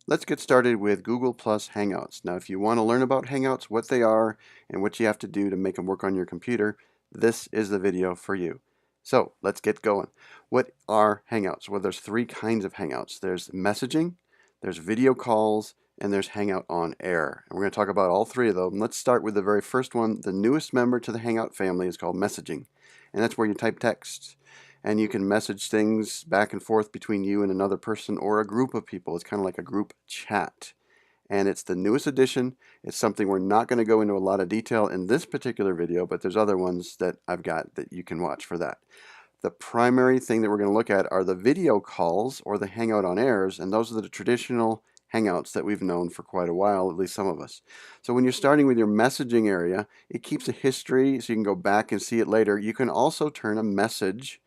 Let's get started with Google Plus Hangouts. Now, if you want to learn about Hangouts, what they are, and what you have to do to make them work on your computer, this is the video for you. So let's get going. What are Hangouts? Well, there's three kinds of Hangouts. There's messaging, there's video calls, and there's Hangout on Air. And we're going to talk about all three of them. Let's start with the very first one. The newest member to the Hangout family is called messaging, and that's where you type text. And you can message things back and forth between you and another person or a group of people. It's kind of like a group chat. And it's the newest edition. It's something we're not going to go into a lot of detail in this particular video, but there's other ones that I've got that you can watch for that. The primary thing that we're going to look at are the video calls or the Hangout on Airs, and those are the traditional Hangouts that we've known for quite a while, at least some of us. So when you're starting with your messaging area, it keeps a history so you can go back and see it later. You can also turn a message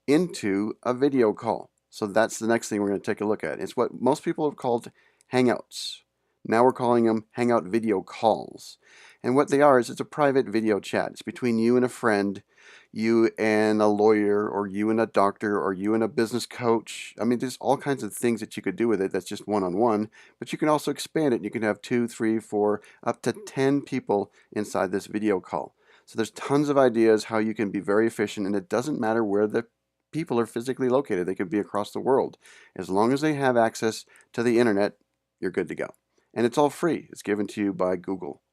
into a video call. So that's the next thing we're going to take a look at. It's what most people have called Hangouts. Now we're calling them Hangout Video Calls. And what they are is it's a private video chat. It's between you and a friend, you and a lawyer, or you and a doctor, or you and a business coach. I mean, there's all kinds of things that you could do with it that's just one-on-one, but you can also expand it. You can have 2, 3, 4, up to 10 people inside this video call. So there's tons of ideas how you can be very efficient, and it doesn't matter where the people are physically located. They could be across the world. As long as they have access to the internet, you're good to go. And it's all free. It's given to you by Google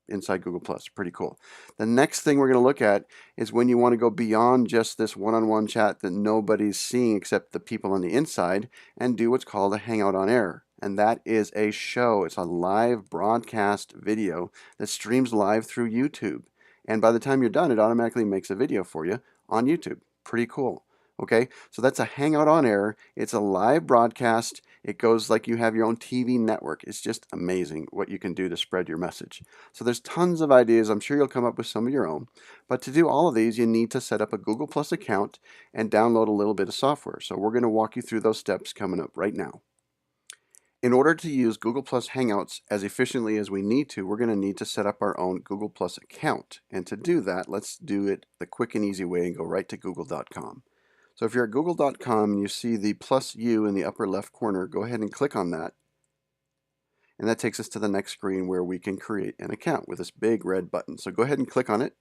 inside Google Plus. Pretty cool. The next thing we're going to look at is when you want to go beyond just this one-on-one chat that nobody's seeing except the people on the inside and do what's called a Hangout on Air. And that is a show. It's a live broadcast video that streams live through YouTube. And by the time you're done, it automatically makes a video for you on YouTube. Pretty cool. Okay, so that's a Hangout on Air. It's a live broadcast. It goes like you have your own TV network. It's just amazing what you can do to spread your message. So there's tons of ideas. I'm sure you'll come up with some of your own. But to do all of these, you need to set up a Google Plus account and download a little bit of software. So we're going to walk you through those steps coming up right now. In order to use Google Plus Hangouts as efficiently as we need to, we're going to need to set up our own Google Plus account. And to do that, let's do it the quick and easy way and go right to google.com. So if you're at google.com and you see the plus U in the upper left corner, go ahead and click on that. And that takes us to the next screen where we can create an account with this big red button. So go ahead and click on it.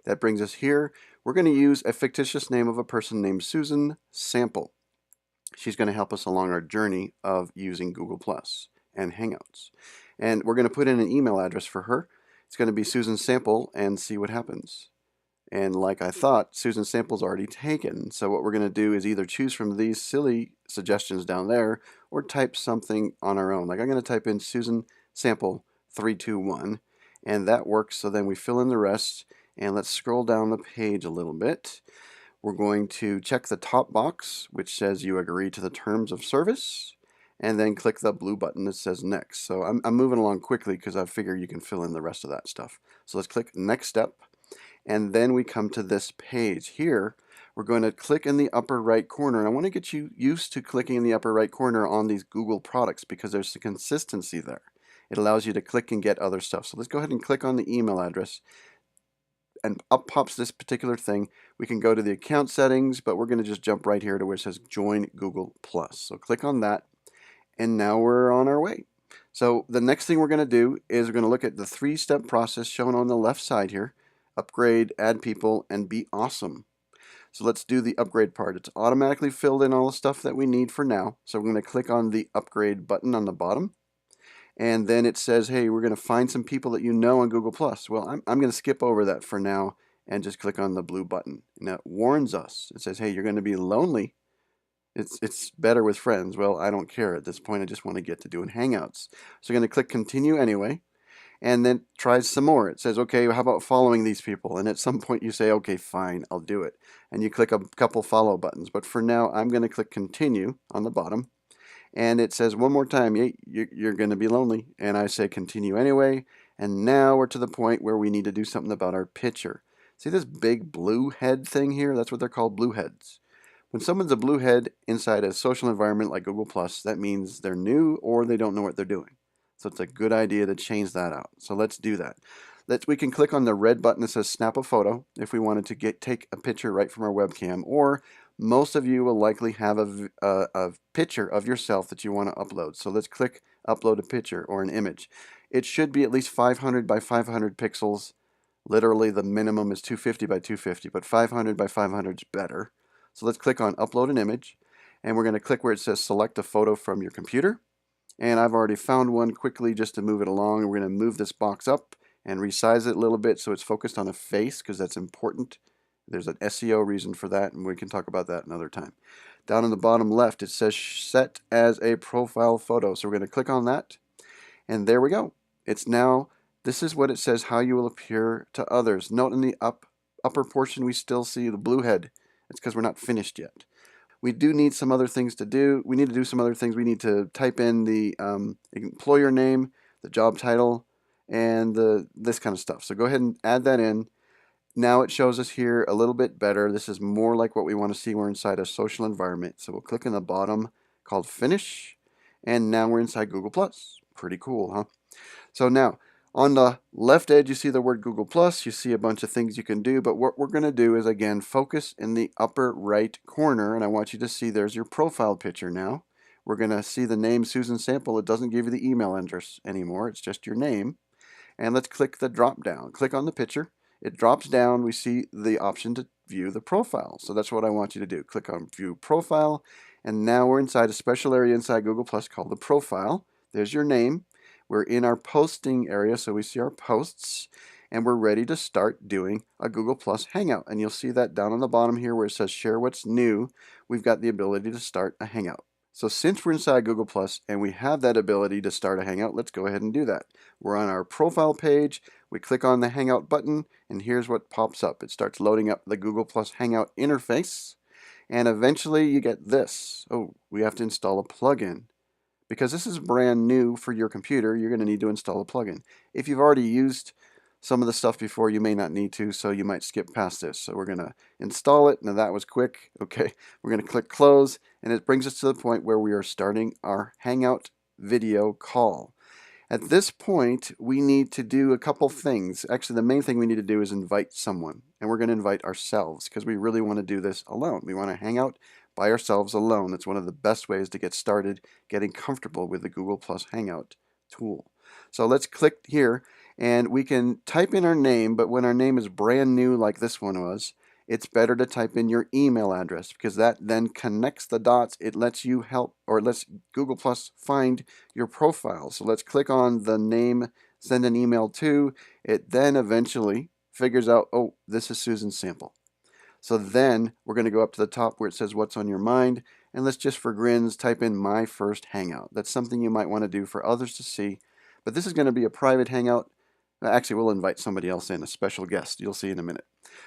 That brings us here. We're going to use a fictitious name of a person named Susan Sample. She's going to help us along our journey of using Google Plus and Hangouts. And we're going to put in an email address for her. It's going to be Susan Sample and see what happens. And like I thought, Susan Sample's already taken. So what we're going to do is either choose from these silly suggestions down there or type something on our own. Like I'm going to type in Susan Sample 321 and that works. So then we fill in the rest and let's scroll down the page a little bit. We're going to check the top box which says you agree to the terms of service and then click the blue button that says next. So I'm moving along quickly because I figure you can fill in the rest of that stuff. So let's click next step. And then we come to this page here. We're going to click in the upper right corner. And I want to get you used to clicking in the upper right corner on these Google products because there's the consistency there. It allows you to click and get other stuff. So let's go ahead and click on the email address. And up pops this particular thing. We can go to the account settings, but we're going to just jump right here to where it says Join Google Plus. So click on that. And now we're on our way. So the next thing we're going to do is we're going to look at the 3-step process shown on the left side here. Upgrade, add people, and be awesome. So let's do the upgrade part. It's automatically filled in all the stuff that we need for now. So we're going to click on the upgrade button on the bottom. And then it says, hey, we're going to find some people that you know on Google+. Well, I'm going to skip over that for now and just click on the blue button. Now it warns us. It says, hey, you're going to be lonely. It's better with friends. Well, I don't care at this point. I just want to get to doing Hangouts. So I'm going to click continue anyway. And then tries some more. It says, okay, how about following these people? And at some point you say, okay, fine, I'll do it. And you click a couple follow buttons. But for now, I'm going to click continue on the bottom. And it says one more time, hey, you're going to be lonely. And I say continue anyway. And now we're to the point where we need to do something about our picture. See this big blue head thing here? That's what they're called, blue heads. When someone's a blue head inside a social environment like Google+, that means they're new or they don't know what they're doing. So it's a good idea to change that out. So let's do that. We can click on the red button that says snap a photo if we wanted to take a picture right from our webcam, or most of you will likely have a picture of yourself that you want to upload. So let's click upload a picture or an image. It should be at least 500 by 500 pixels. Literally the minimum is 250 by 250, but 500 by 500 is better. So let's click on upload an image, and we're going to click where it says select a photo from your computer. And I've already found one quickly just to move it along. We're going to move this box up and resize it a little bit so it's focused on a face, because that's important. There's an SEO reason for that, and we can talk about that another time. Down in the bottom left, it says set as a profile photo. So we're going to click on that, and there we go. It's now, this is what it says, how you will appear to others. Note in the upper portion, we still see the blue head. It's because we're not finished yet. We do need some other things to do. We need to do some other things. We need to type in the employer name, the job title, and this kind of stuff. So go ahead and add that in. Now it shows us here a little bit better. This is more like what we want to see. We're inside a social environment. So we'll click in the bottom called Finish, and now we're inside Google+. Pretty cool, huh? So now, on the left edge, you see the word Google+. You see a bunch of things you can do, but what we're going to do is, again, focus in the upper right corner, and I want you to see there's your profile picture now. We're going to see the name Susan Sample. It doesn't give you the email address anymore. It's just your name. And let's click the drop down. Click on the picture. It drops down. We see the option to view the profile. So that's what I want you to do. Click on View Profile, and now we're inside a special area inside Google+ called the Profile. There's your name. We're in our posting area, so we see our posts, and we're ready to start doing a Google+ Hangout. And you'll see that down on the bottom here where it says Share What's New. We've got the ability to start a Hangout. So since we're inside Google+ and we have that ability to start a Hangout, let's go ahead and do that. We're on our profile page. We click on the Hangout button, and here's what pops up. It starts loading up the Google+ Hangout interface, and eventually you get this. Oh, we have to install a plugin. Because this is brand new for your computer, you're going to need to install a plugin. If you've already used some of the stuff before, you may not need to, so you might skip past this. So we're going to install it. Now that was quick. Okay, we're going to click close, and it brings us to the point where we are starting our Hangout video call. At this point, we need to do a couple things. Actually, the main thing we need to do is invite someone, and we're going to invite ourselves because we really want to do this alone. We want to hang out by ourselves alone. It's one of the best ways to get started getting comfortable with the Google+ Hangout tool. So let's click here, and we can type in our name, but when our name is brand new like this one was, it's better to type in your email address because that then connects the dots. It lets you help, or it lets Google+ find your profile. So let's click on the name, send an email to. It then eventually figures out, oh, this is Susan Sample. So then we're going to go up to the top where it says what's on your mind, and let's just for grins type in my first hangout. That's something you might want to do for others to see, but this is going to be a private hangout. Actually, we'll invite somebody else in, a special guest. You'll see in a minute.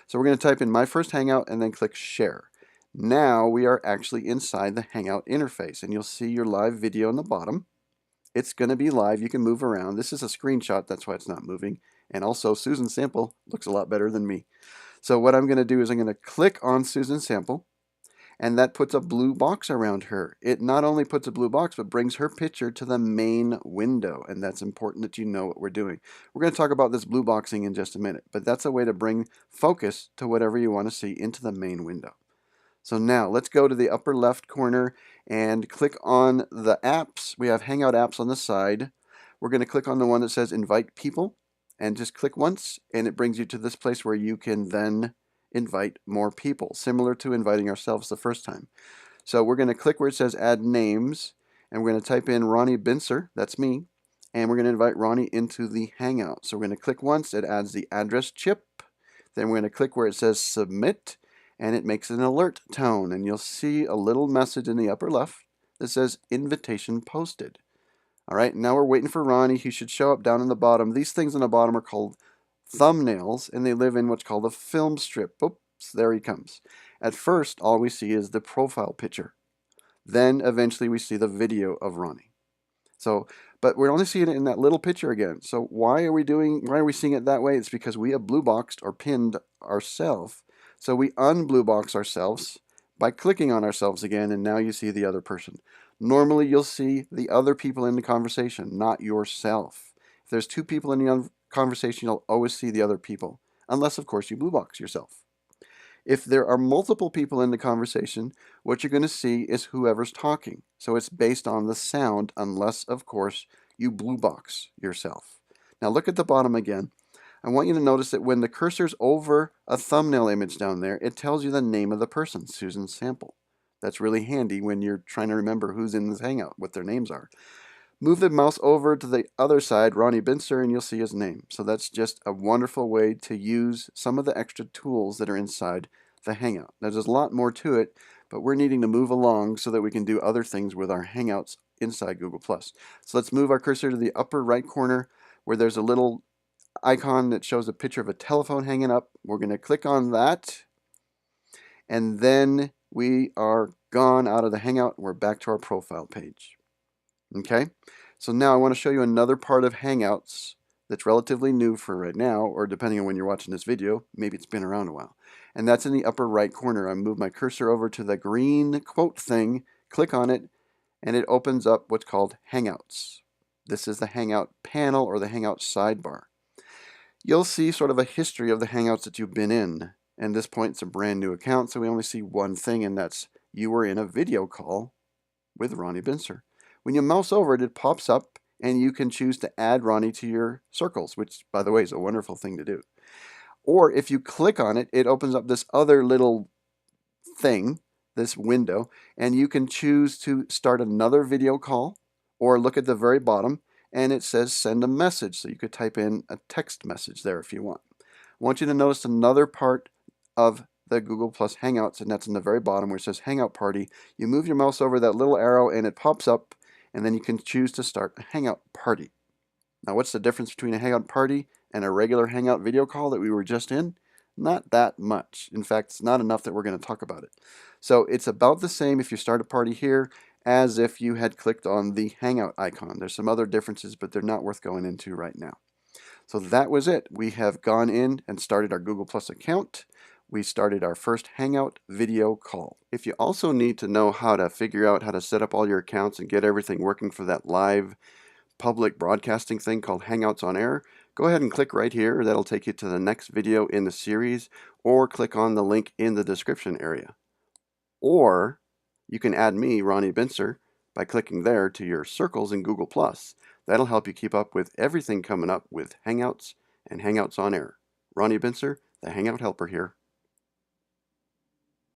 So we're going to type in my first hangout and then click share. Now we are actually inside the Hangout interface, and you'll see your live video in the bottom. It's going to be live. You can move around. This is a screenshot. That's why it's not moving. And also, Susan Sample looks a lot better than me. So what I'm going to do is I'm going to click on Susan Sample, and that puts a blue box around her. It not only puts a blue box, but brings her picture to the main window, and that's important that you know what we're doing. We're going to talk about this blue boxing in just a minute, but that's a way to bring focus to whatever you want to see into the main window. So now let's go to the upper left corner and click on the apps. We have Hangout apps on the side. We're going to click on the one that says Invite People, and just click once, and it brings you to this place where you can then invite more people, similar to inviting ourselves the first time. So we're going to click where it says Add Names, and we're going to type in Ronnie Bincer, that's me, and we're going to invite Ronnie into the Hangout. So we're going to click once, it adds the address chip, then we're going to click where it says Submit, and it makes an alert tone, and you'll see a little message in the upper left that says Invitation Posted. All right, now we're waiting for Ronnie. He should show up down in the bottom. These things in the bottom are called thumbnails, and they live in what's called a film strip. Oops, there he comes. At first, all we see is the profile picture. Then eventually we see the video of Ronnie. So, but we're only seeing it in that little picture again. So why are we seeing it that way? It's because we have blue boxed or pinned ourselves. So we unblue box ourselves by clicking on ourselves again, and now you see the other person. Normally you'll see the other people in the conversation, not yourself. If there's two people in the conversation, you'll always see the other people, unless of course you blue box yourself. If there are multiple people in the conversation, what you're going to see is whoever's talking. So it's based on the sound, unless, of course, you blue box yourself. Now look at the bottom again. I want you to notice that when the cursor's over a thumbnail image down there, it tells you the name of the person, Susan Sample. That's really handy when you're trying to remember who's in this Hangout, what their names are. Move the mouse over to the other side, Ronnie Bincer, and you'll see his name. So that's just a wonderful way to use some of the extra tools that are inside the Hangout. Now, there's a lot more to it, but we're needing to move along so that we can do other things with our Hangouts inside Google+. So let's move our cursor to the upper right corner where there's a little icon that shows a picture of a telephone hanging up. We're going to click on that, and then we are gone out of the Hangout. We're back to our profile page. Okay, so now I want to show you another part of Hangouts that's relatively new for right now, or depending on when you're watching this video, maybe it's been around a while. And that's in the upper right corner. I move my cursor over to the green quote thing, click on it, and it opens up what's called Hangouts. This is the Hangout panel or the Hangout sidebar. You'll see sort of a history of the Hangouts that you've been in. And this point, it's a brand new account, so we only see one thing, and that's you were in a video call with Ronnie Bincer. When you mouse over it, it pops up, and you can choose to add Ronnie to your circles, which, by the way, is a wonderful thing to do. Or if you click on it, it opens up this other little thing, this window, and you can choose to start another video call, or look at the very bottom, and it says send a message, so you could type in a text message there if you want. I want you to notice another part of the Google Plus Hangouts, and that's in the very bottom where it says Hangout Party. You move your mouse over that little arrow and it pops up, and then you can choose to start a Hangout Party. Now what's the difference between a Hangout Party and a regular Hangout video call that we were just in? Not that much. In fact, it's not enough that we're going to talk about it. So it's about the same if you start a party here as if you had clicked on the Hangout icon. There's some other differences, but they're not worth going into right now. So that was it. We have gone in and started our Google Plus account. We started our first Hangout video call. If you also need to know how to figure out how to set up all your accounts and get everything working for that live public broadcasting thing called Hangouts on Air, go ahead and click right here. That'll take you to the next video in the series, or click on the link in the description area. Or you can add me, Ronnie Bincer, by clicking there to your circles in Google+. That'll help you keep up with everything coming up with Hangouts and Hangouts on Air. Ronnie Bincer, the Hangout Helper here.